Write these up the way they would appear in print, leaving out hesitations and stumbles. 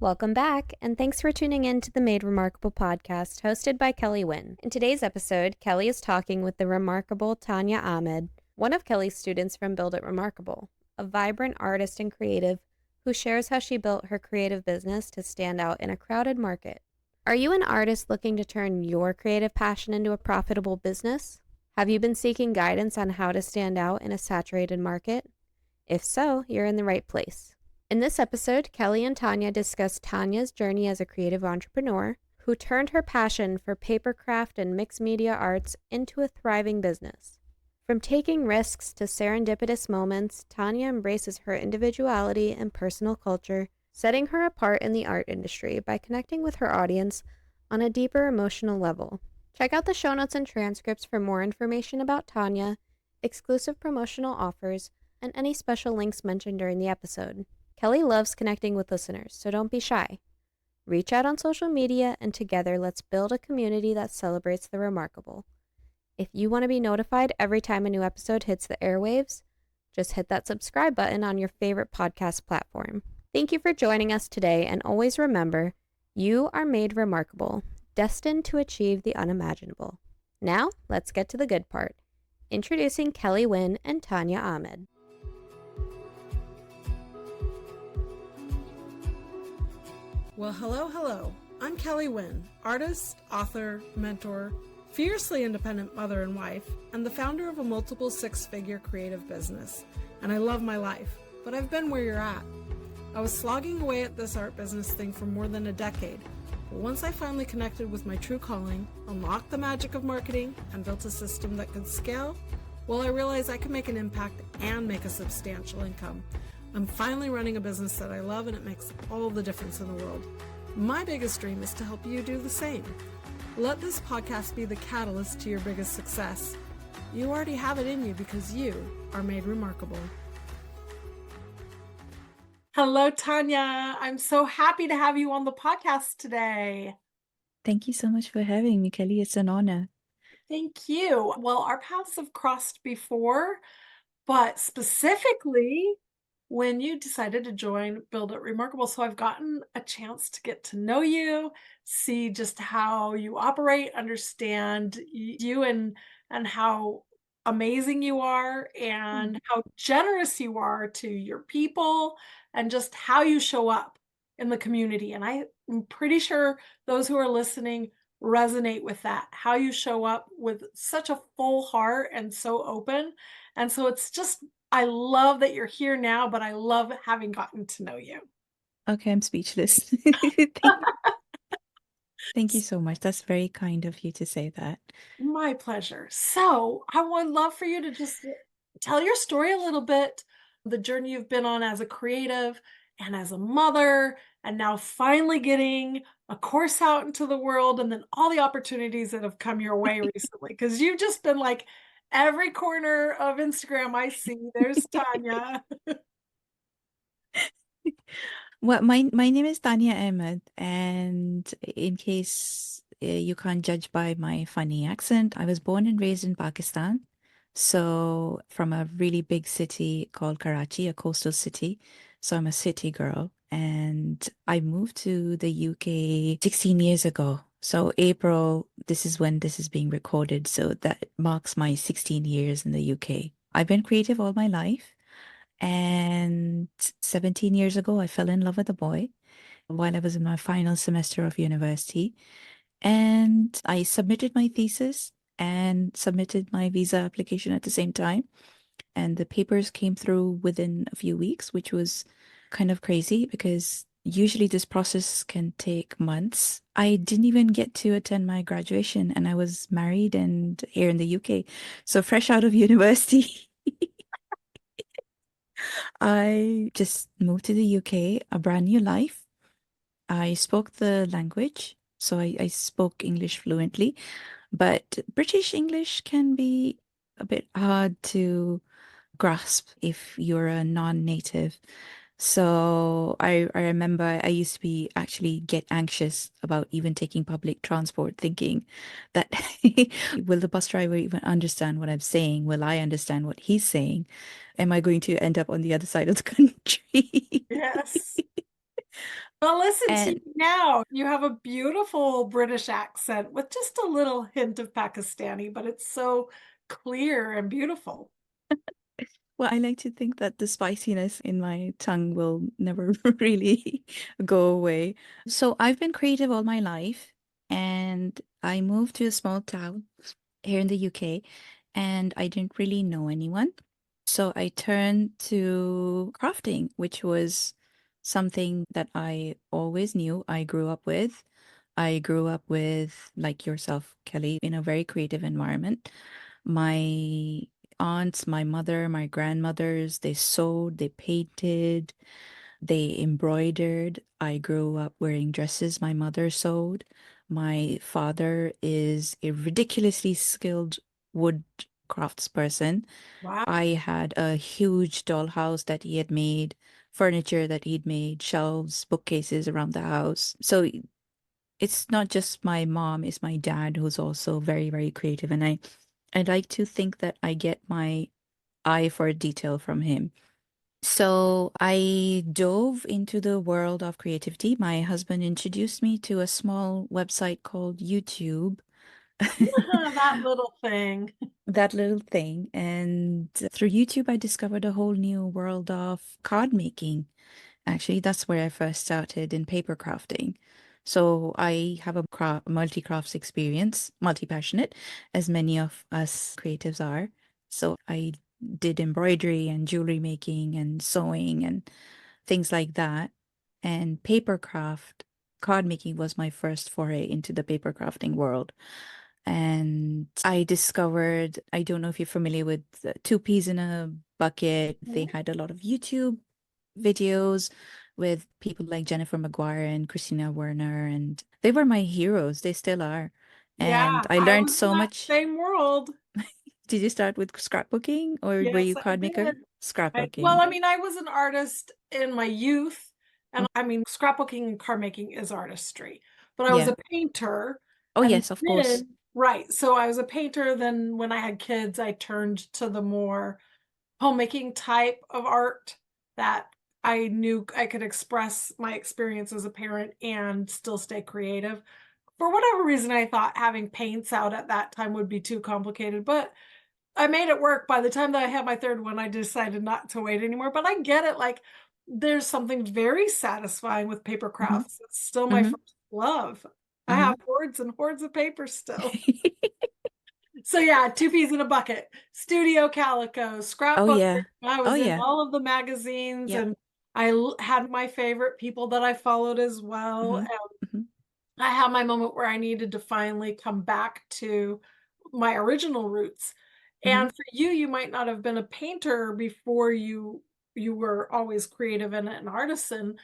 Welcome back, and thanks for tuning in to the Made Remarkable podcast hosted by Kelly Wynn. In today's episode, Kelly is talking with the remarkable Tania Ahmed, one of Kelly's students from Build It Remarkable, a vibrant artist and creative who shares how she built her creative business to stand out in a crowded market. Are you an artist looking to turn your creative passion into a profitable business? Have you been seeking guidance on how to stand out in a saturated market? If so, you're in the right place. In this episode, Kelly and Tania discuss Tania's journey as a creative entrepreneur who turned her passion for papercraft and mixed media arts into a thriving business. From taking risks to serendipitous moments, Tania embraces her individuality and personal culture, setting her apart in the art industry by connecting with her audience on a deeper emotional level. Check out the show notes and transcripts for more information about Tania, exclusive promotional offers, and any special links mentioned during the episode. Kelly loves connecting with listeners, so don't be shy. Reach out on social media, and together let's build a community that celebrates the remarkable. If you want to be notified every time a new episode hits the airwaves, just hit that subscribe button on your favorite podcast platform. Thank you for joining us today, and always remember, you are made remarkable, destined to achieve the unimaginable. Now, let's get to the good part. Introducing Kelly Wynn and Tania Ahmed. Well, hello. I'm Kelly Wynn, artist, author, mentor, fiercely independent mother and wife, and the founder of a multiple six-figure creative business. And I love my life, but I've been where you're at. I was slogging away at this art business thing for more than a decade, but once I finally connected with my true calling, unlocked the magic of marketing, and built a system that could scale, well, I realized I could make an impact and make a substantial income. I'm finally running a business that I love, and it makes all the difference in the world. My biggest dream is to help you do the same. Let this podcast be the catalyst to your biggest success. You already have it in you because you are made remarkable. Hello, Tania. I'm so happy to have you on the podcast today. Thank you so much for having me, Kelly. It's an honor. Thank you. Well, our paths have crossed before, but specifically when you decided to join Build It Remarkable. So I've gotten a chance to get to know you, see just how you operate, understand you and how amazing you are and how generous you are to your people and just how you show up in the community. And I'm pretty sure those who are listening resonate with that, how you show up with such a full heart and so open. And so it's just, I love that you're here now, but I love having gotten to know you. Okay, I'm speechless. Thank you so much. That's very kind of you to say that. My pleasure. So I would love for you to just tell your story a little bit, the journey you've been on as a creative and as a mother, and now finally getting a course out into the world, and then all the opportunities that have come your way recently, because you've just been like every corner of Instagram I see, there's Tania. Well, my name is Tania Ahmed, and in case you can't judge by my funny accent, I was born and raised in Pakistan. So from a really big city called Karachi, a coastal city. So I'm a city girl, and I moved to the UK 16 years ago. So April, this is when this is being recorded. So that marks my 16 years in the UK. I've been creative all my life. And 17 years ago, I fell in love with a boy while I was in my final semester of university. And I submitted my thesis and submitted my visa application at the same time. And the papers came through within a few weeks, which was kind of crazy because usually this process can take months. I didn't even get to attend my graduation, and I was married and here in the UK. So fresh out of university. I just moved to the UK, a brand new life. I spoke the language, so I spoke English fluently, but British English can be a bit hard to grasp if you're a non-native. So I remember I used to be actually get anxious about even taking public transport, thinking that will the bus driver even understand what I'm saying? Will I understand what he's saying? Am I going to end up on the other side of the country? Yes. Well, listen to And you now. You have a beautiful British accent with just a little hint of Pakistani, but it's so clear and beautiful. well, I like to think that the spiciness in my tongue will never really go away. So I've been creative all my life, and I moved to a small town here in the UK, and I didn't really know anyone. So I turned to crafting, which was something that I always knew I grew up with. I grew up with, like yourself, Kelly, in a very creative environment. My aunts, my mother, my grandmothers, they sewed, they painted, they embroidered. I grew up wearing dresses my mother sewed. My father is a ridiculously skilled wood craftsperson. Wow. I had a huge dollhouse that he had made, furniture that he'd made, shelves, bookcases around the house. So it's not just my mom, it's my dad who's also very, very creative. And I like to think that I get my eye for detail from him. So I dove into the world of creativity. My husband introduced me to a small website called YouTube. That little thing. That little thing. And through YouTube, I discovered a whole new world of card making. Actually, that's where I first started in paper crafting. So I have a multi-crafts experience, multi-passionate, as many of us creatives are. So I did embroidery and jewelry making and sewing and things like that. And paper craft, card making was my first foray into the paper crafting world. And I discovered, I don't know if you're familiar with Two Peas in a Bucket. They Mhm. had a lot of YouTube videos with people like Jennifer Maguire and Christina Werner, and they were my heroes. They still are. Yeah, And I I learned was in so that much. same world. Did you start with scrapbooking or were Yes, you I card maker? did. Well, Scrapbooking. I mean, I was an artist in my youth, and I mean, scrapbooking and card making is artistry. But I was Yeah. a painter, Oh, and yes, of course. then, right, so I was a painter. Then, when I had kids, I turned to the more homemaking type of art that I knew I could express my experience as a parent and still stay creative. For whatever reason, I thought having paints out at that time would be too complicated, but I made it work. By the time that I had my 3rd one, I decided not to wait anymore, but I get it, like, there's something very satisfying with paper Hmm. crafts. It's still my Hmm. first love. I Hmm. have hordes and hordes of paper still. So, yeah, 2 peas in a bucket, studio calico, Oh, scrapbook. yeah. I Oh, was in yeah. all of the magazines, Yep. and had my favorite people that I followed as well, Hmm. and Hmm. I had my moment where I needed to finally come back to my original roots. Hmm. And for you, you might not have been a painter before you were always creative and an artisan.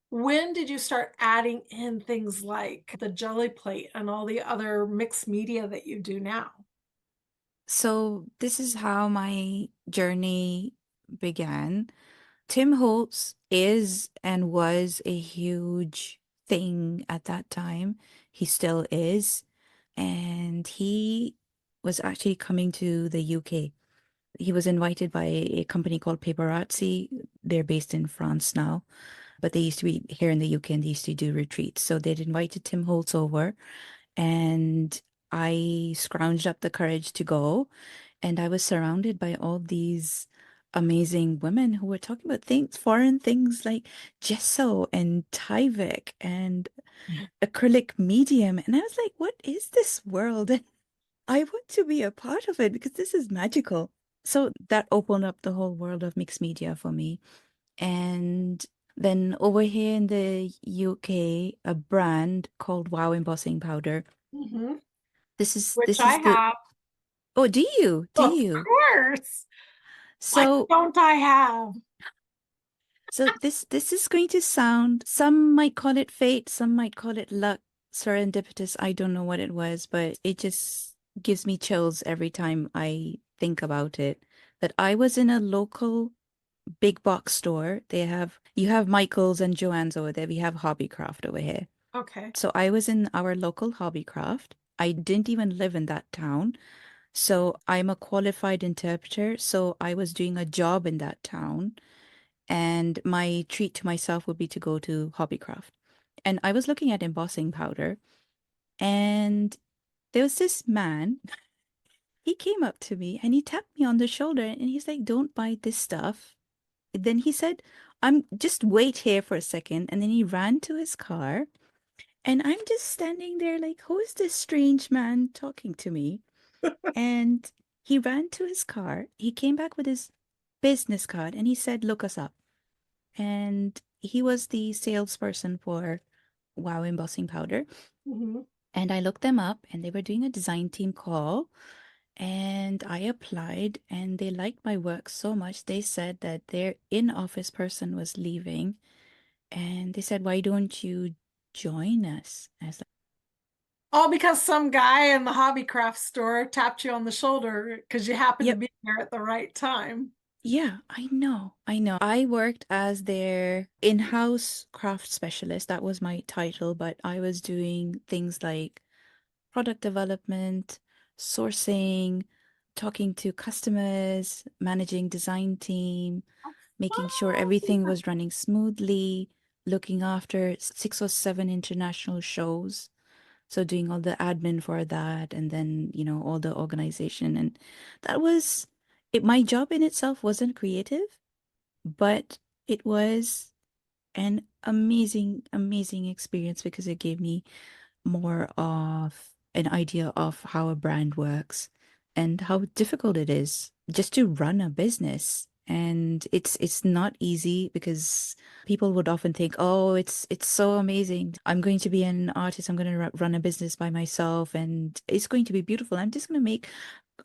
When did you start adding in things like the jelly plate and all the other mixed media that you do now? So this is how my journey began. Tim Holtz is and was a huge thing at that time. He still is. And he was actually coming to the UK. He was invited by a company called Paparazzi. They're based in France now, but they used to be here in the UK and they used to do retreats. So they'd invited Tim Holtz over, and I scrounged up the courage to go. And I was surrounded by all these amazing women who were talking about things, foreign things like gesso and Tyvek and acrylic medium. And I was like, what is this world? And I want to be a part of it because this is magical. So that opened up the whole world of mixed media for me. And then over here in the UK, a brand called Wow Embossing Powder. Mhm. This is Which this I is the have. Oh, do you? Do Of you? course. What So don't I have? so this is going to sound, some might call it fate, some might call it luck, serendipitous. I don't know what it was, but it just gives me chills every time I think about it. That I was in a local big box store. You have Michael's and Joann's over there. We have Hobbycraft over here. Okay. So I was in our local Hobbycraft. I didn't even live in that town. So I'm a qualified interpreter. So I was doing a job in that town. And my treat to myself would be to go to Hobbycraft. And I was looking at embossing powder, and there was this man. He came up to me and he tapped me on the shoulder and he's like, "Don't buy this stuff." Then he said, "I'm just wait here for a second." And then he ran to his car. And I'm just standing there like, who is this strange man talking to me? And he ran to his car. He came back with his business card and he said, "Look us up." And he was the salesperson for Wow Embossing Powder. Hmm. And I looked them up and they were doing a design team call. And I applied and they liked my work so much. They said that their in-office person was leaving. And they said, "Why don't you join us?" I was like, All because some guy in the hobby craft store tapped you on the shoulder because you happened to "Yep, be there at the right time. yeah, I know. I know. I worked as their in-house craft specialist. That was my title, but I was doing things like product development, sourcing, talking to customers, managing design team, making sure everything Oh, was running smoothly, looking after 6 or 7 international shows. So doing all the admin for that and then, all the organization. And that was it. My job in itself wasn't creative, but it was an amazing, amazing experience because it gave me more of an idea of how a brand works and how difficult it is just to run a business. And it's not easy because people would often think, "Oh, it's so amazing. I'm going to be an artist. I'm going to run a business by myself and it's going to be beautiful. I'm just going to make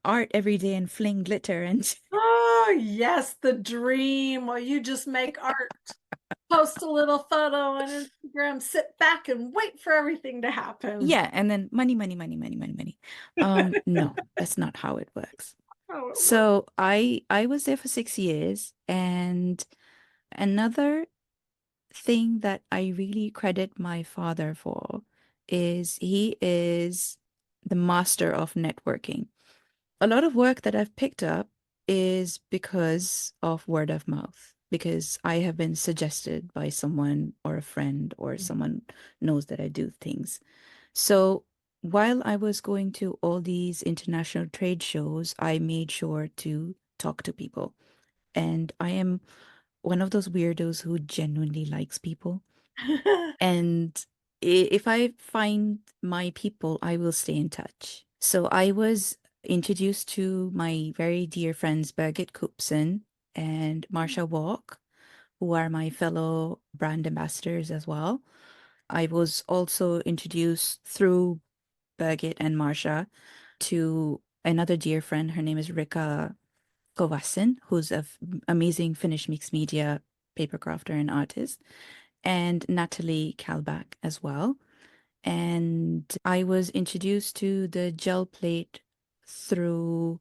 art every day and fling glitter and oh, yes, the dream. Well, you just make art, post a little photo on Instagram, sit back and wait for everything to happen. yeah, and then money, money, money, money, money, money." No, that's not how it works. How it works. So I was there for 6 years, and another thing that I really credit my father for is he is the master of networking. A lot of work that I've picked up is because of word of mouth, because I have been suggested by someone or a friend or someone knows that I do things. So while I was going to all these international trade shows, I made sure to talk to people. And I am one of those weirdos who genuinely likes people. And if I find my people, I will stay in touch. So I was introduced to my very dear friends Birgit Coopson and Marsha Walk, who are my fellow brand ambassadors as well. I was also introduced through Birgit and Marsha to another dear friend. Her name is Rika Kovasin, who's an amazing Finnish mixed media paper crafter and artist, and Natalie Kalbach as well. And I was introduced to the gel plate through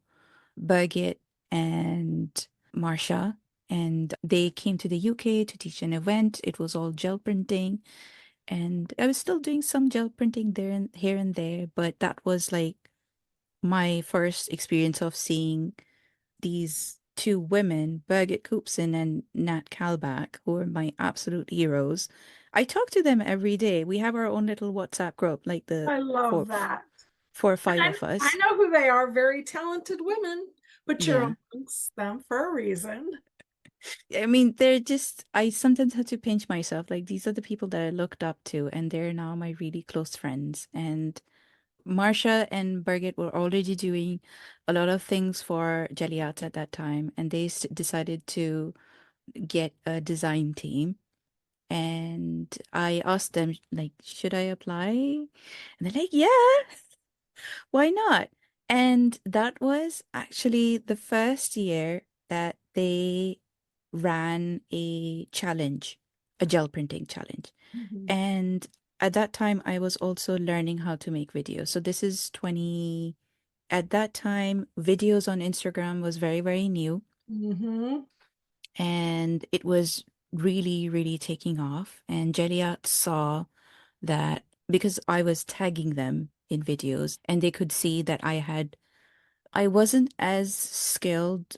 Birgit and Marsha. And they came to the UK to teach an event. It was all gel printing. And I was still doing some gel printing there and here and there, but that was like my first experience of seeing these two women, Birgit Coopson and Nat Kalbach, who are my absolute heroes. I talk to them every day. We have our own little WhatsApp group, like the I four, love that. four or five And of I us. know who they are, very talented women, but you're Yeah. amongst them for a reason. I mean, they're just, I sometimes have to pinch myself. Like, these are the people that I looked up to, and they're now my really close friends. And Marsha and Birgit were already doing a lot of things for Jaliat at that time, and they decided to get a design team. And I asked them, like, should I apply? And they're like, yeah, why not? And that was actually the first year that they ran a challenge, a gel printing challenge. Mhm. And at that time, I was also learning how to make videos. So this is 20, at that time, videos on Instagram was very, very new. Mhm. And it was really, really taking off. And Jeliat saw that because I was tagging them in videos and they could see that I wasn't as skilled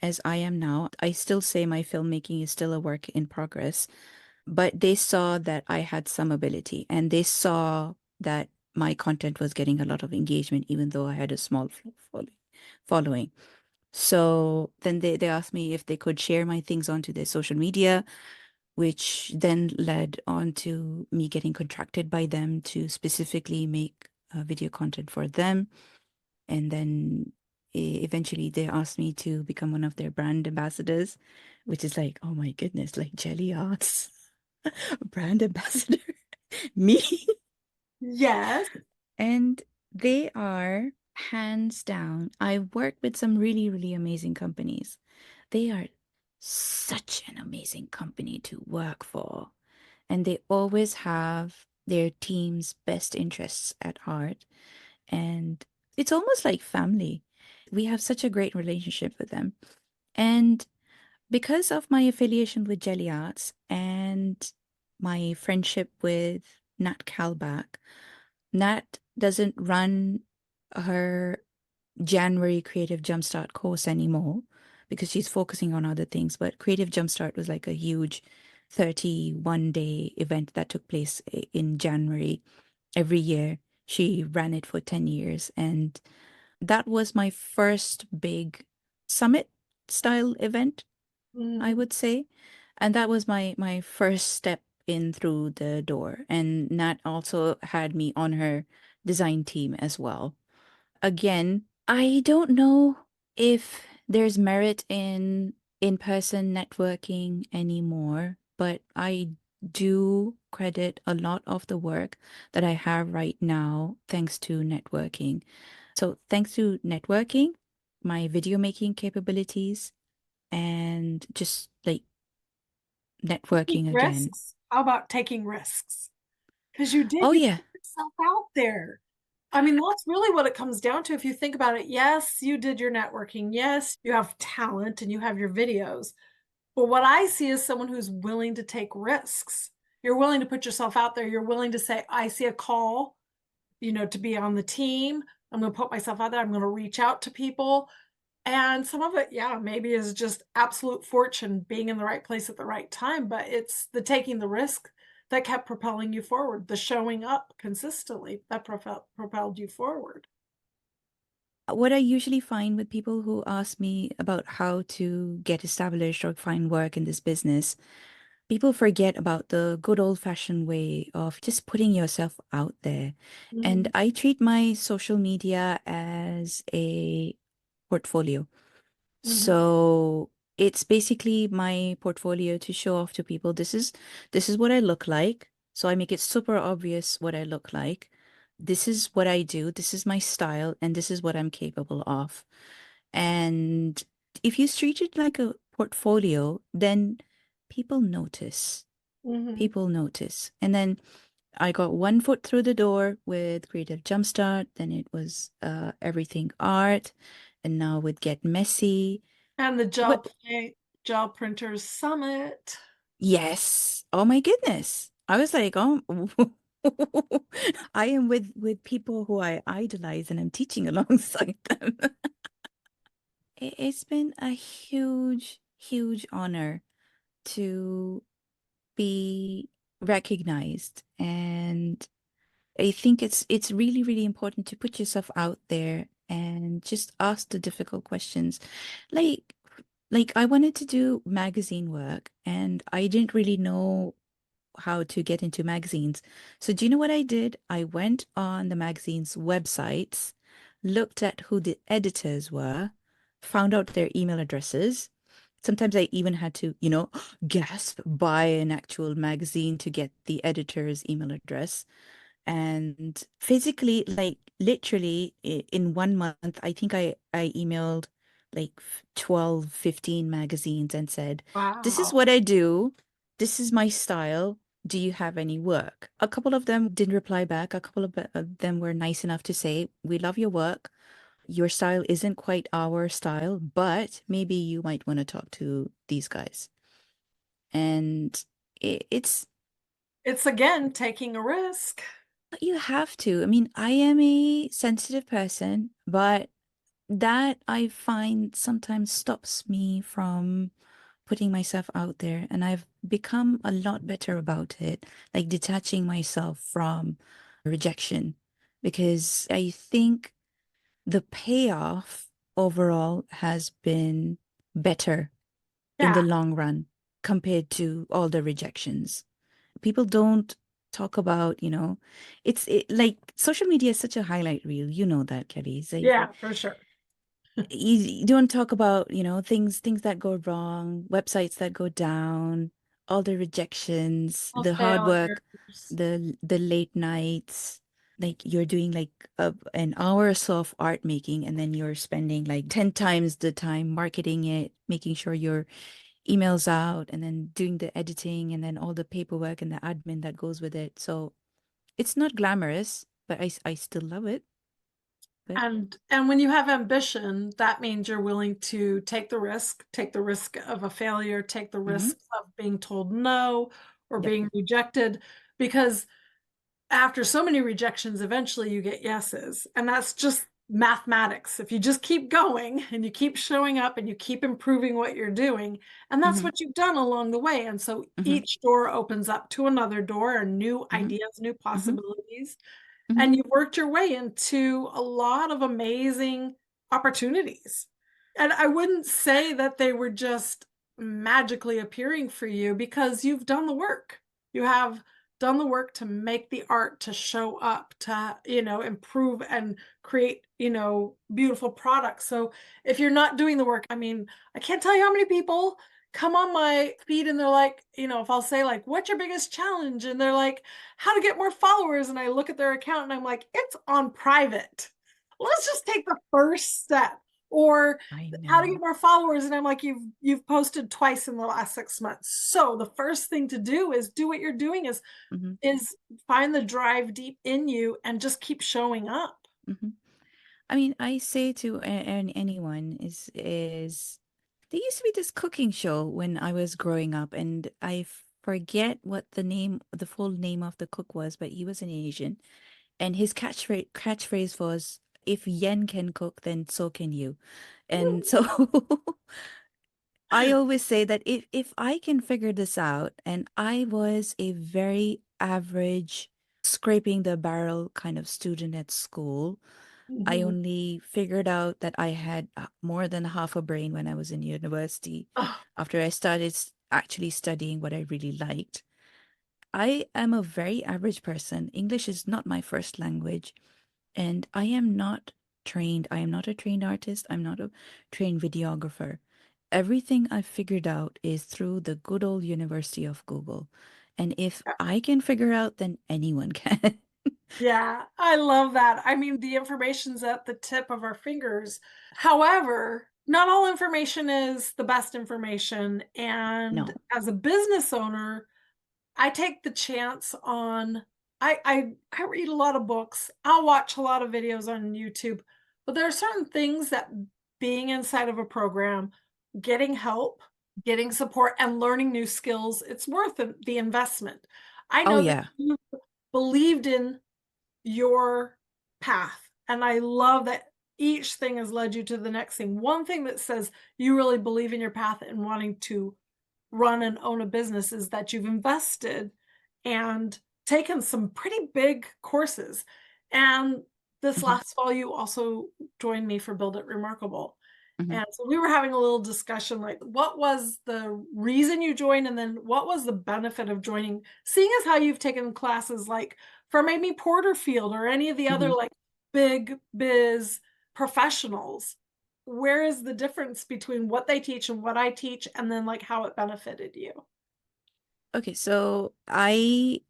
as I am now. I still say my filmmaking is still a work in progress, but they saw that I had some ability and they saw that my content was getting a lot of engagement, even though I had a small following. So then they asked me if they could share my things onto their social media, which then led on to me getting contracted by them to specifically make video content for them. And then eventually they asked me to become one of their brand ambassadors, which is like, oh my goodness, like Jelly Arts, brand ambassador, me. Yes. And they are hands down. I work with some really, really amazing companies. They are such an amazing company to work for. And they always have their team's best interests at heart. And it's almost like family. We have such a great relationship with them. And because of my affiliation with Jelly Arts and my friendship with Nat Kalbach, Nat doesn't run her January Creative Jumpstart course anymore because she's focusing on other things. But Creative Jumpstart was like a huge 31-day event that took place in January every year. She ran it for 10 years. And that was my first big summit style event, I Mhm. would say. And that was my first step in through the door. And Nat also had me on her design team as well. Again, I don't know if there's merit in in-person networking anymore, but I do credit a lot of the work that I have right now thanks to networking. So thanks to networking, my video making capabilities, and just like Taking networking again. risks. How about taking risks? Because you did, Oh you yeah. put yourself out there. I mean, that's really what it comes down to. If you think about it, yes, you did your networking. Yes, you have talent and you have your videos. But what I see is someone who's willing to take risks. You're willing to put yourself out there. You're willing to say, I see a call, to be on the team. I'm going to put myself out there. I'm going to reach out to people. And some of it, yeah, maybe is just absolute fortune being in the right place at the right time, but it's the taking the risk that kept propelling you forward, the showing up consistently that propelled you forward. What I usually find with people who ask me about how to get established or find work in this business, people forget about the good old-fashioned way of just putting yourself out there. And Mhm, I treat my social media as a portfolio. mhm, So it's basically my portfolio to show off to people. This is what I look like. So I make it super obvious what I look like. This is what I do. This is my style, and this is what I'm capable of. And if you treat it like a portfolio, then people notice. mhm. People notice. And then I got one foot through the door with Creative Jumpstart. Then it was everything art, and now with Get Messy. And the What? gel printers summit. Yes. Oh my goodness. I was like, oh, I am with people who I idolize and I'm teaching alongside them. It's been a huge, huge honor to be recognized. And I think it's really, really important to put yourself out there and just ask the difficult questions. Like like I wanted to do magazine work and I didn't really know how to get into magazines. So do you know what I did? I went on the magazine's websites, looked at who the editors were, found out their email addresses. Sometimes I even had to, gasp, buy an actual magazine to get the editor's email address. And physically, like literally in 1 month, I think I emailed like 12, 15 magazines and said, this is Wow. what I do. This is my style. Do you have any work? A couple of them didn't reply back. A couple of them were nice enough to say, we love your work. Your style isn't quite our style, but maybe you might want to talk to these guys. And it's It's again taking a risk. you have to. I mean, I am a sensitive person, but that I find sometimes stops me from putting myself out there, and I've become a lot better about it, like detaching myself from rejection, because I think the payoff overall has been better in the Yeah. long run compared to all the rejections. People don't talk about, like social media is such a highlight reel. You know that, Kelly. It's like Yeah, for sure. you don't talk about, things that go wrong, websites that go down, all the rejections, All the hard work, failures. the late nights. Like you're doing like an hour or so of art making, and then you're spending like 10 times the time marketing it, making sure your emails out, and then doing the editing, and then all the paperwork and the admin that goes with it. So it's not glamorous, but I still love it. But And when you have ambition, that means you're willing to take the risk of a failure, take the mhm, risk of being told no or yep. being rejected, because after so many rejections, eventually you get yeses. And that's just mathematics. If you just keep going and you keep showing up and you keep improving what you're doing, and that's Hmm. what you've done along the way. And so Hmm. each door opens up to another door and new Hmm. ideas, new Hmm. possibilities. Hmm. And you've worked your way into a lot of amazing opportunities. And I wouldn't say that they were just magically appearing for you because you've done the work. You have done the work to make the art, to show up, to, improve and create, beautiful products. So if you're not doing the work, I mean, I can't tell you how many people come on my feed and they're like, if I'll say like, what's your biggest challenge? And they're like, how to get more followers. And I look at their account and I'm like, it's on private. Let's just take the first step. Or I how to get know. more followers. And I'm like, you've posted twice in the last 6 months. So the first thing to do is do what you're doing Hmm. is find the drive deep in you and just keep showing up. Hmm. I mean, I say to anyone is there used to be this cooking show when I was growing up, and I forget what the full name of the cook was, but he was an Asian, and his catchphrase was, "If Yen can cook, then so can you." And so I always say that if I can figure this out, and I was a very average, scraping the barrel kind of student at school. I Mhm. only figured out that I had more than half a brain when I was in university Oh, after I started actually studying what I really liked. I am a very average person. English is not my first language, and I am not trained. I am not a trained artist. I'm not a trained videographer. Everything I've figured out is through the good old University of Google. And if I can figure out, then anyone can. yeah, I love that. I mean, the information's at the tip of our fingers. However, not all information is the best information. And No. as a business owner, I take the chance on I read a lot of books. I'll watch a lot of videos on YouTube, but there are certain things that being inside of a program, getting help, getting support, and learning new skills, it's worth the investment. I Oh, know that yeah. you believed in your path, and I love that each thing has led you to the next thing. One thing that says you really believe in your path and wanting to run and own a business is that you've invested and taken some pretty big courses. And this Hmm. last fall, you also joined me for Build It Remarkable. Hmm. And so we were having a little discussion like, what was the reason you joined? And then what was the benefit of joining? Seeing as how you've taken classes like from Amy Porterfield or any of the other Hmm. like big biz professionals, where is the difference between what they teach and what I teach, and then like how it benefited you? Okay, so I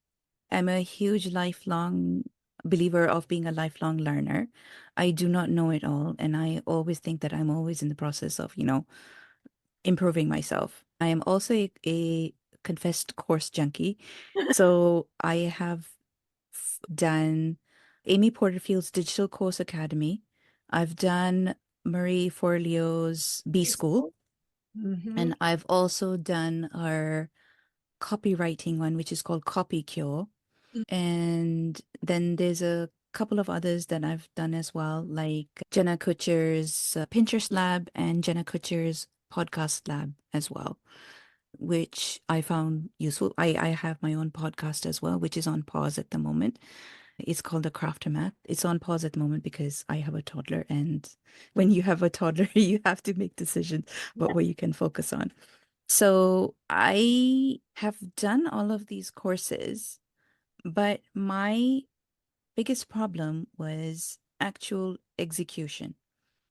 am a huge lifelong believer of being a lifelong learner. I do not know it all, and I always think that I'm always in the process of, improving myself. I am also a confessed course junkie. So I have done Amy Porterfield's Digital Course Academy. I've done Marie Forleo's B School, Peaceful. Hmm. and I've also done her copywriting one, which is called Copy Cure. And then there's a couple of others that I've done as well, like Jenna Kutcher's Pinterest Lab and Jenna Kutcher's podcast lab as well, which I found useful. I have my own podcast as well, which is on pause at the moment. It's called the Craftermath. It's on pause at the moment because I have a toddler, and when you have a toddler, you have to make decisions about what you can focus on. So I have done all of these courses, but my biggest problem was actual execution.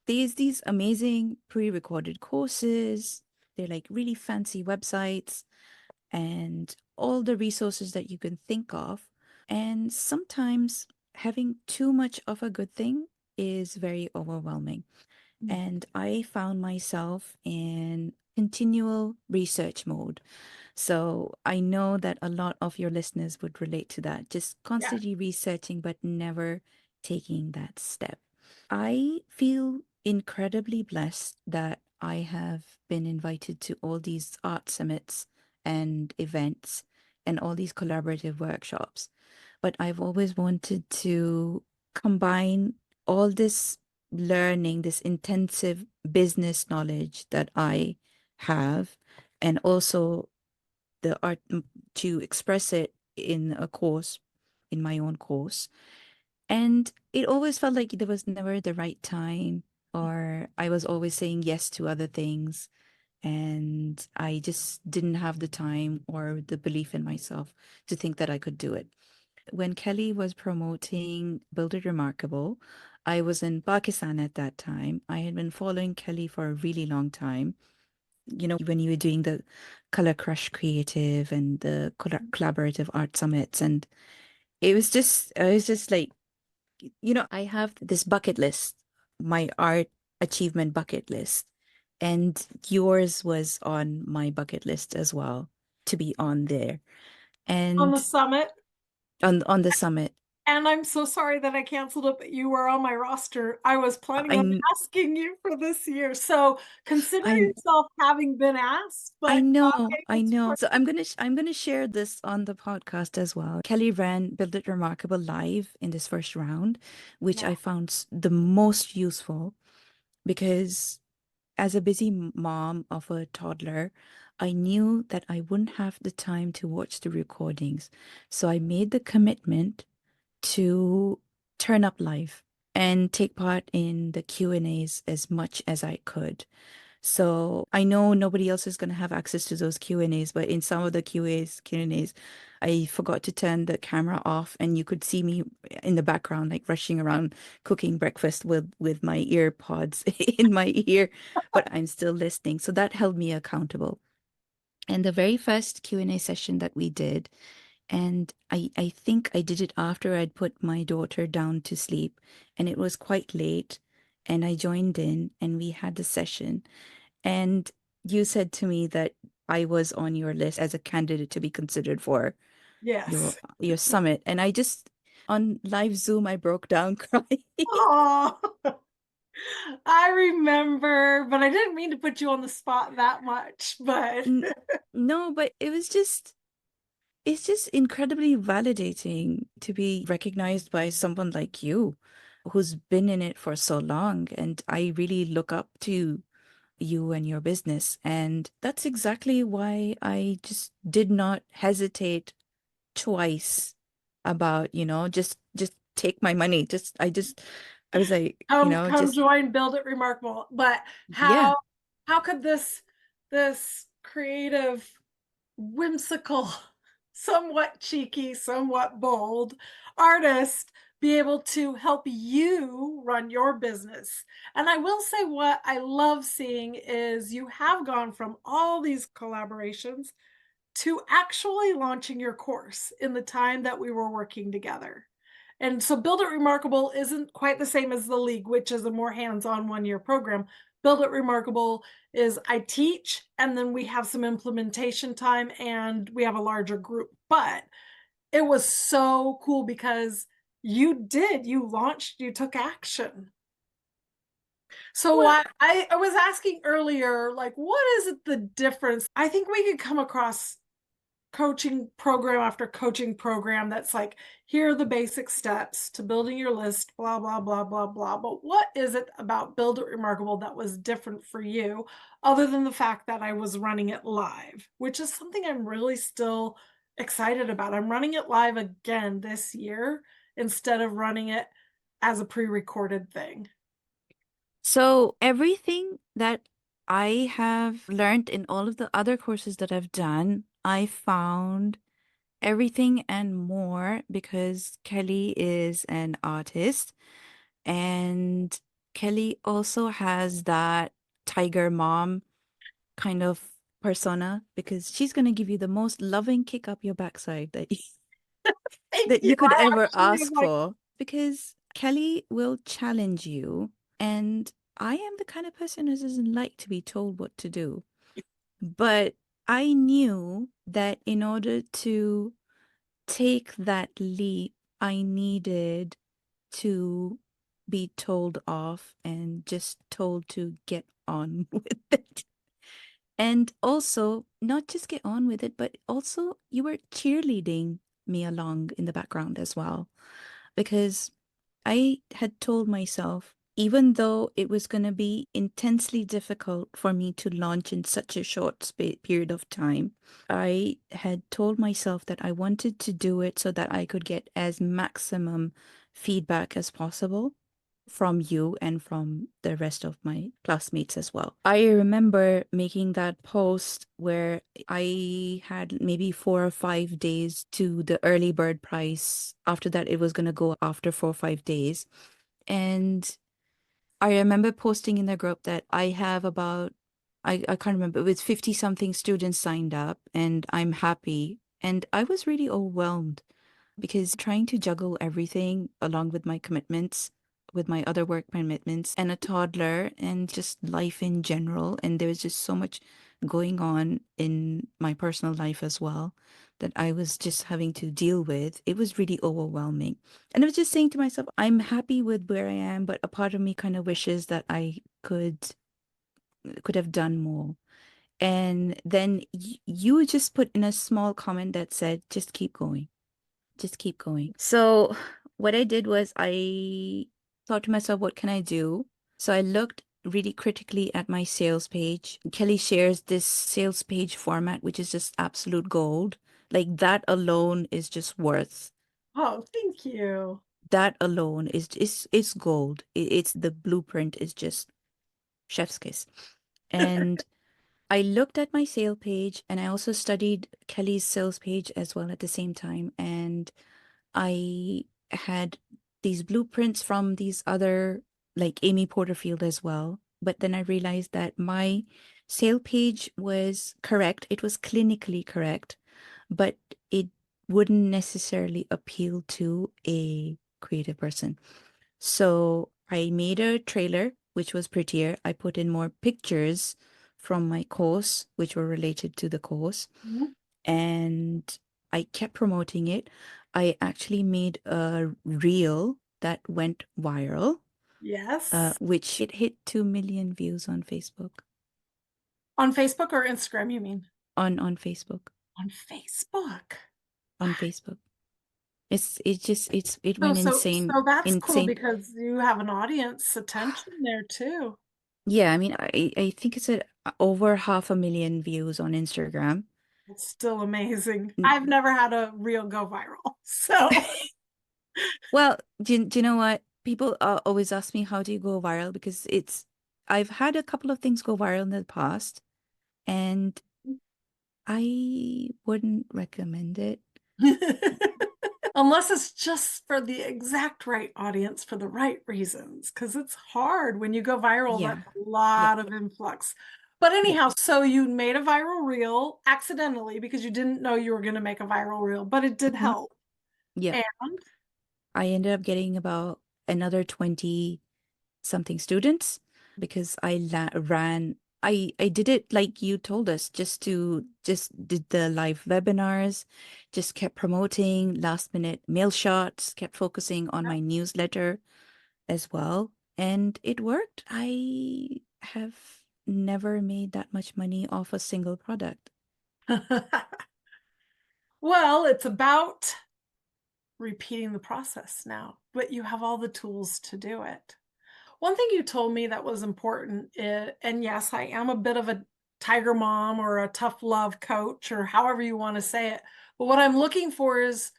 There's these amazing pre-recorded courses. They're like really fancy websites and all the resources that you can think of. And sometimes having too much of a good thing is very overwhelming. And I found myself in continual research mode. So I know that a lot of your listeners would relate to that, just Yeah. constantly researching, but never taking that step. I feel incredibly blessed that I have been invited to all these art summits and events and all these collaborative workshops. But I've always wanted to combine all this learning, this intensive business knowledge that I have, and also the art to express it in a course, in my own course. And it always felt like there was never the right time, or I was always saying yes to other things. And I just didn't have the time or the belief in myself to think that I could do it. When Kelly was promoting Build It Remarkable, I was in Pakistan at that time. I had been following Kelly for a really long time. You know, when you were doing the Color Crush Creative and the collaborative art summits, and it was just like, I have this bucket list, my art achievement bucket list, and yours was on my bucket list as well to be on there. On the And summit. on the summit, And I'm so sorry that I canceled it, but you were on my roster. I was planning on I asking you for this year. So consider I yourself having been asked, I but not know, I able to. know. So I'm gonna share this on the podcast as well. Kelly ran Build It Remarkable live in this first round, which Yeah. I found the most useful because as a busy mom of a toddler, I knew that I wouldn't have the time to watch the recordings. So I made the commitment to turn up live and take part in the Q&As as much as I could. So I know nobody else is going to have access to those Q&As, but in some of the Q&As, I forgot to turn the camera off, and you could see me in the background, like rushing around cooking breakfast with my ear pods in my ear, but I'm still listening. So that held me accountable. And the very first Q&A session that we did, and I think I did it after I'd put my daughter down to sleep, and it was quite late, and I joined in and we had the session. And you said to me that I was on your list as a candidate to be considered for Yes. your summit. And I just on live Zoom I broke down crying. Oh, I remember, but I didn't mean to put you on the spot that much. But N- No, but it's just incredibly validating to be recognized by someone like you who's been in it for so long. And I really look up to you and your business. And that's exactly why I just did not hesitate twice about, just take my money. I was like, come join Build It Remarkable. But yeah. how could this creative, whimsical, somewhat cheeky, somewhat bold artist be able to help you run your business? And I will say, what I love seeing is you have gone from all these collaborations to actually launching your course in the time that we were working together. And so Build It Remarkable isn't quite the same as the League, which is a more hands-on one-year program. Build It Remarkable is I teach, and then we have some implementation time, and we have a larger group. But it was so cool because you launched, you took action. So Well, I was asking earlier, like, what is it the difference? I think we could come across coaching program after coaching program that's like, here are the basic steps to building your list, blah, blah, blah, blah, blah. But what is it about Build It Remarkable that was different for you, other than the fact that I was running it live, which is something I'm really still excited about. I'm running it live again this year instead of running it as a pre-recorded thing. So everything that I have learned in all of the other courses that I've done, I found everything and more because Kelly is an artist and Kelly also has that tiger mom kind of persona because she's going to give you the most loving kick up your backside that Thank that you. you could I ever actually am ask like, for because Kelly will challenge you. And I am the kind of person who doesn't like to be told what to do. But I knew that in order to take that leap, I needed to be told off and just told to get on with it. And also, not just get on with it, but also you were cheerleading me along in the background as well. Because I had told myself, even though it was going to be intensely difficult for me to launch in such a short period of time, I had told myself that I wanted to do it so that I could get as maximum feedback as possible from you and from the rest of my classmates as well. I remember making that post where I had maybe 4 or 5 days to the early bird price. After that, it was going to go after 4 or 5 days. And I remember posting in the group that I have about, I can't remember, it was 50 something students signed up and I'm happy. And I was really overwhelmed because trying to juggle everything along with my commitments, with my other work commitments, and a toddler, and just life in general. And there was just so much going on in my personal life as well that I was just having to deal with. It was really overwhelming. And I was just saying to myself, I'm happy with where I am, but a part of me kind of wishes that I could have done more. And then you just put in a small comment that said, just keep going. So what I did was I thought to myself, what can I do? So I looked really critically at my sales page. Kelly shares this sales page format, which is just absolute gold. Like that alone is just worth. oh, thank you. That alone is gold. It's the blueprint is just chef's kiss. And I looked at my sale page and I also studied Kelly's sales page as well at the same time. And I had these blueprints from these other, like Amy Porterfield as well. But then I realized that my sale page was correct. It was clinically correct, but it wouldn't necessarily appeal to a creative person. So I made a trailer, which was prettier. I put in more pictures from my course, which were related to the course, Mhm. and I kept promoting it. I actually made a reel that went viral, Yes. which it hit 2 million views on Facebook. On Facebook or Instagram, you mean? On Facebook. On Facebook. On Facebook. It So, went so that's cool insane. because you have an audience attention there too. Yeah, I mean, I think it's at over 500,000 views on Instagram. It's still amazing. N- I've never had a reel go viral. So, Well, do you know what? People always ask me how do you go viral because I've had a couple of things go viral in the past, and I wouldn't recommend it. unless it's just for the exact right audience for the right reasons, because it's hard when you go viral, Yeah, that's a yeah, lot of influx. But yeah. anyhow, so you made a viral reel accidentally because you didn't know you were going to make a viral reel, but it did Mhm. help. Yeah. And I ended up getting about another 20 something students because ran. I did it like you told us, just did the live webinars, just kept promoting last minute mail shots, kept focusing on my newsletter as well, and it worked. I have never made that much money off a single product. Well, it's about repeating the process now, but you have all the tools to do it. One thing you told me that was important, and yes, I am a bit of a tiger mom or a tough love coach or however you want to say it. But what I'm looking for is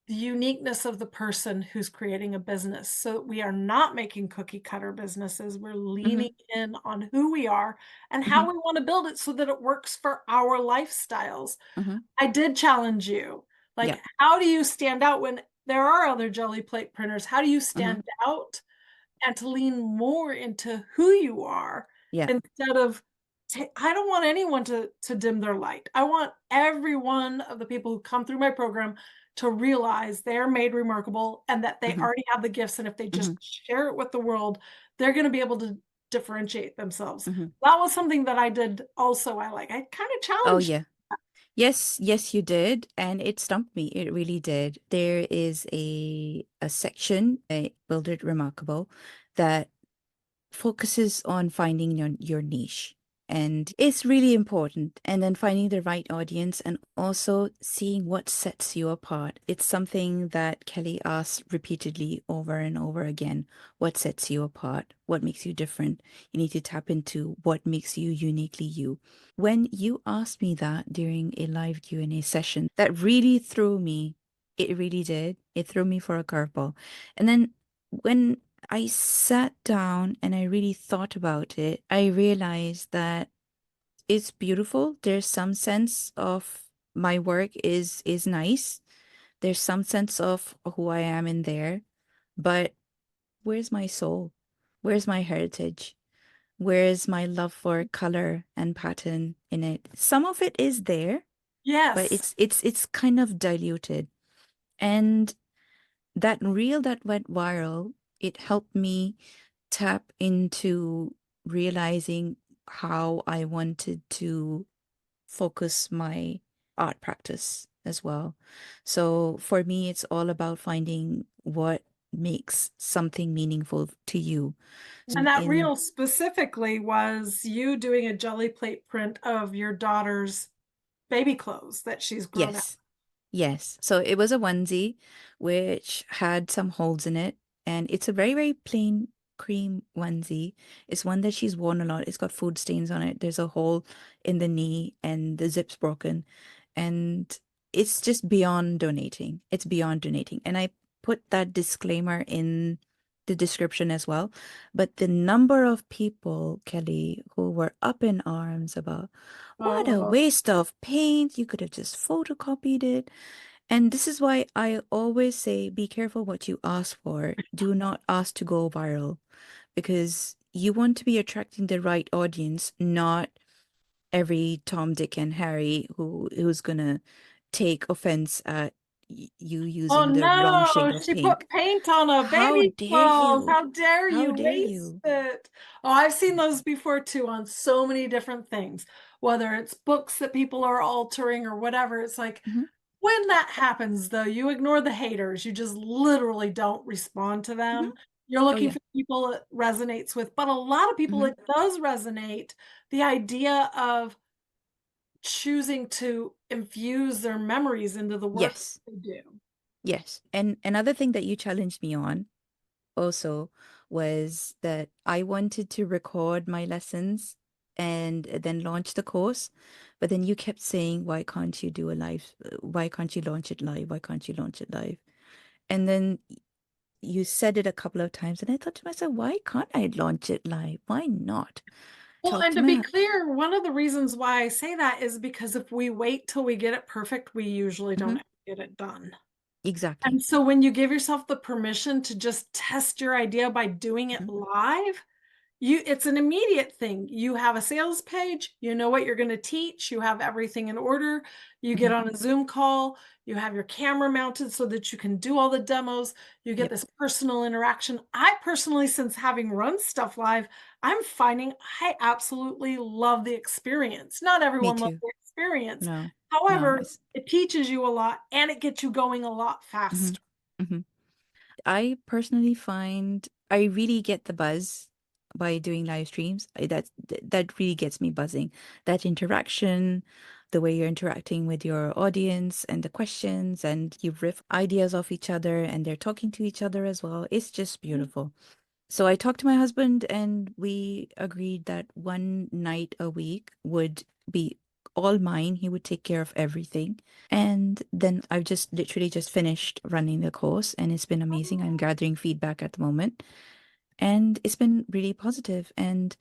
the uniqueness of the person who's creating a business. So we are not making cookie cutter businesses. We're Mhm, leaning in on who we are and how mhm, we want to build it so that it works for our lifestyles. mhm. I did challenge you. Yeah. Like, how do you stand out when there are other jelly plate printers? How do you Mhm. stand out and to lean more into who you are Yeah. instead of I don't want anyone to dim their light. I want every one of the people who come through my program to realize they're made remarkable and that they Mhm, already have the gifts, and if they just mhm, share it with the world, they're gonna be able to differentiate themselves. mhm. That was something that I did also. I kinda Oh, challenged. yeah. Yes, yes, you did, and it stumped me. It really did. There is a section, I Build It Remarkable, that focuses on finding your niche. And it's really important. And then finding the right audience and also seeing what sets you apart. It's something that Kelly asks repeatedly over and over again. What sets you apart? What makes you different? You need to tap into what makes you uniquely you. When you asked me that during a live Q&A session, that really threw me. It really did. It threw me for a curveball. And then when I sat down and I really thought about it, I realized that it's beautiful. There's some sense of my work is nice. There's some sense of who I am in there, but where's my soul? Where's my heritage? Where's my love for color and pattern in it? Some of it is there, but Yes. it's kind of diluted. And that reel that went viral, it helped me tap into realizing how I wanted to focus my art practice as well. So for me, it's all about finding what makes something meaningful to you. And that In reel specifically was you doing a jelly plate print of your daughter's baby clothes that she's grown out. Yes. Yes. So it was a onesie which had some holes in it. And it's a very, very plain cream onesie. It's one that she's worn a lot. It's got food stains on it. There's a hole in the knee and the zip's broken. And it's just beyond donating. It's beyond donating. And I put that disclaimer in the description as well. But the number of people, Kelly, who were up in arms about what a Oh, waste of paint. You could have just photocopied it. And this is why I always say be careful what you ask for. Do not ask to go viral because you want to be attracting the right audience, not every Tom, Dick, and Harry who's gonna take offense at you oh using the wrong shade no, of she paint. put paint on a How baby dare clothes. you? How dare How you dare waste you? it? Oh, I've seen those before too on so many different things, whether it's books that people are altering or whatever. It's like, Hmm. when that happens, though, you ignore the haters. You just literally don't respond to Hmm. them. You're Oh looking yeah. for people it resonates with, but a lot of people Hmm. it does resonate. The idea of choosing to infuse their memories into the work Yes. they do. Yes. And another thing that you challenged me on also was that I wanted to record my lessons and then launch the course. But then you kept saying, why can't you do a live? Why can't you launch it live? Why can't you launch it live? And then you said it a couple of times, and I thought to myself, why can't I launch it live? Why not? Well, Talk and to to be me. clear, one of the reasons why I say that is because if we wait till we get it perfect, we usually don't Mhm. get it done. Exactly. And so when you give yourself the permission to just test your idea by doing it Mhm. live, it's an immediate thing. You have a sales page, you know what you're going to teach, you have everything in order. You get Mhm. on a Zoom call, you have your camera mounted so that you can do all the demos. You get Yep. this personal interaction. I personally, since having run stuff live, I'm finding I absolutely love the experience. Not Me everyone loves too. the experience. No, no. However, it teaches you a lot and it gets you going a lot Mhm. faster. Mhm. I personally find I really get the buzz by doing live streams. That really gets me buzzing. That interaction, the way you're interacting with your audience and the questions, and you riff ideas off each other and they're talking to each other as well. It's just beautiful. So I talked to my husband and we agreed that one night a week would be all mine. He would take care of everything. And then I've just literally just finished running the course and it's been amazing. I'm gathering feedback at the moment and it's been really positive. And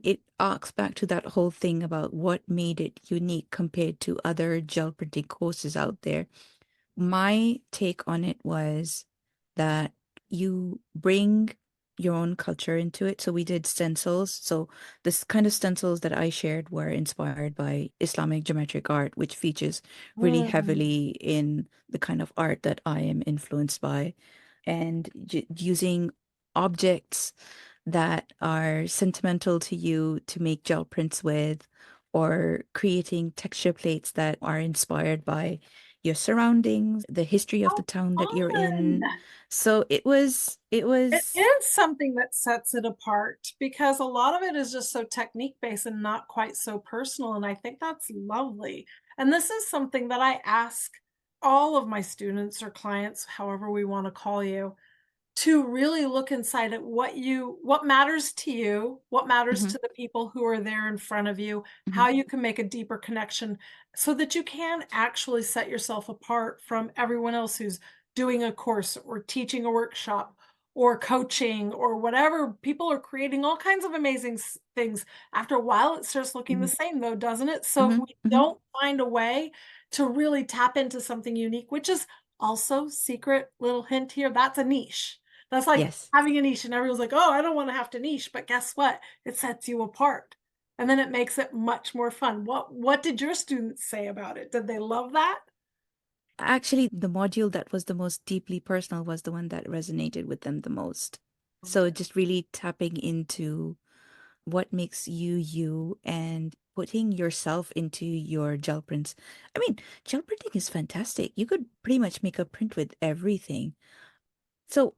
it arcs back to that whole thing about what made it unique compared to other gel printing courses out there. My take on it was that you bring your own culture into it. So we did stencils. So this kind of stencils that I shared were inspired by Islamic geometric art, which features really Mm. heavily in the kind of art that I am influenced by. And using objects that are sentimental to you to make gel prints with, or creating texture plates that are inspired by your surroundings, the history of the How town that you're fun! in. So it It was, is something that sets it apart because a lot of it is just so technique based and not quite so personal. And I think that's lovely. And this is something that I ask all of my students or clients, however we want to call you, to really look inside at what matters to you, what matters mhm, to the people who are there in front of you, mhm, how you can make a deeper connection so that you can actually set yourself apart from everyone else who's doing a course or teaching a workshop or coaching or whatever. People are creating all kinds of amazing things. After a while, it starts looking the mhm, same, though, doesn't it? So if mhm, we mhm. don't find a way to really tap into something unique, which is also, secret little hint here, that's a niche. That's like Yes. having a niche and everyone's like, "Oh, I don't wanna have to niche," but guess what? It sets you apart, and then it makes it much more fun. What did your students say about it? Did they love that? Actually, the module that was the most deeply personal was the one that resonated with them the most. So just really tapping into what makes you you and putting yourself into your gel prints. I mean, gel printing is fantastic. You could pretty much make a print with everything. So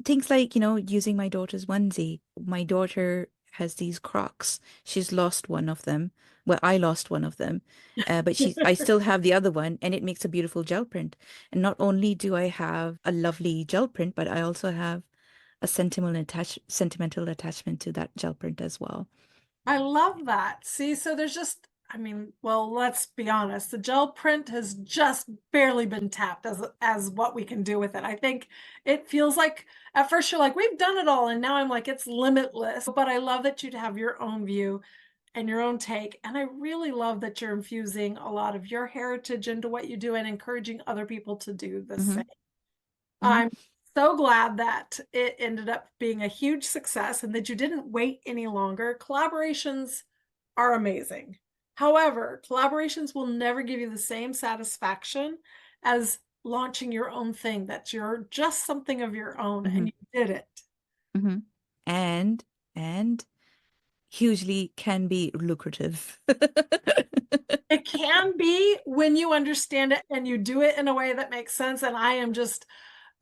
things like, using my daughter's onesie. My daughter has these Crocs. She's lost one of them. Well, I lost one of them, but I still have the other one, and it makes a beautiful gel print. And not only do I have a lovely gel print, but I also have a sentimental attachment to that gel print as well. I love that. See, so there's just I mean, well, let's be honest, the gel print has just barely been tapped as what we can do with it. I think it feels like at first you're like, "We've done it all," and now I'm like, "It's limitless." But I love that you'd have your own view and your own take. And I really love that you're infusing a lot of your heritage into what you do and encouraging other people to do the Hmm. same. Hmm. I'm so glad that it ended up being a huge success and that you didn't wait any longer. Collaborations are amazing. However, collaborations will never give you the same satisfaction as launching your own thing that's your just something of your own and Hmm. you did it. Hmm. And and hugely can be lucrative. It can be when you understand it and you do it in a way that makes sense. And I am just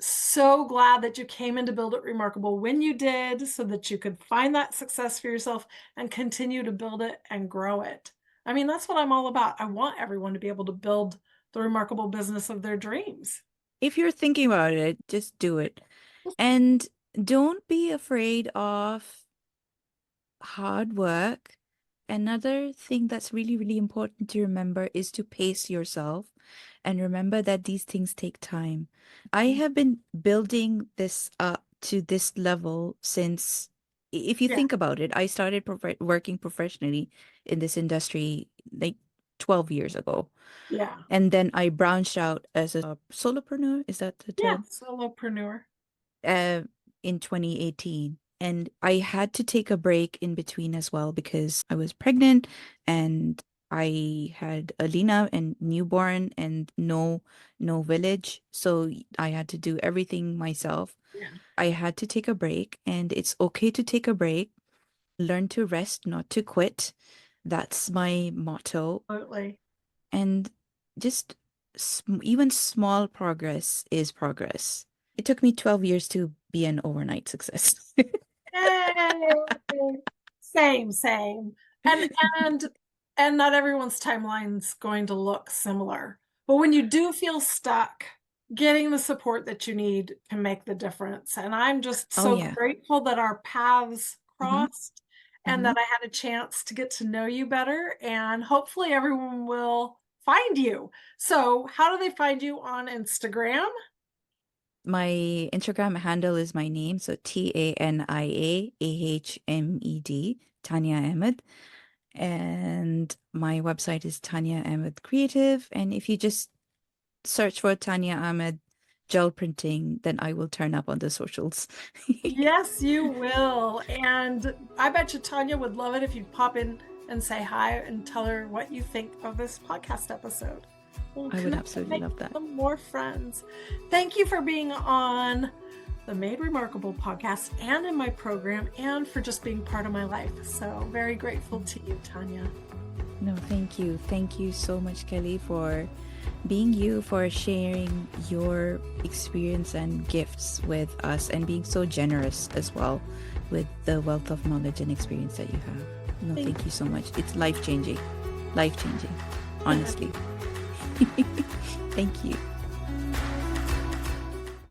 so glad that you came in to build it remarkable when you did, so that you could find that success for yourself and continue to build it and grow it. I mean, that's what I'm all about. I want everyone to be able to build the remarkable business of their dreams. If you're thinking about it, just do it. And don't be afraid of hard work. Another thing that's really, really important to remember is to pace yourself and remember that these things take time. I have been building this up to this level since, if you Yeah, think about it, I started working professionally in this industry like 12 years ago. yeah, And then I branched out as a solopreneur, is that the yeah. term? Solopreneur. uh, in 2018. And I had to take a break in between as well because I was pregnant and I had Alina and newborn and no village. So I had to do everything myself. Yeah, I had to take a break and it's okay to take a break. Learn to rest, not to quit. That's my motto. absolutely. And just even small progress is progress. It took me 12 years to be an overnight success. Yay! Same, same. And And not everyone's timeline's going to look similar. But when you do feel stuck, getting the support that you need can make the difference. And I'm just Oh, so yeah. grateful that our paths Mm-hmm. crossed and that I had a chance to get to know you better. And hopefully everyone will find you. So how do they find you on Instagram? My Instagram handle is my name, so TaniaAhmed, Tania Ahmed. And my website is Tania Ahmed Creative. And if you just search for Tania Ahmed gel printing, then I will turn up on the socials. Yes, you will. And I bet you Tanya would love it if you'd pop in and say hi and tell her what you think of this podcast episode. We'll I would absolutely love that. Some more friends. Thank you for being on the Made Remarkable podcast and in my program, and for just being part of my life. So very grateful to you, Tanya. No, thank you. Thank you so much, Kelly, for being you, for sharing your experience and gifts with us, and being so generous as well with the wealth of knowledge and experience that you have. No, thank you so much. It's life-changing, honestly. Thank you.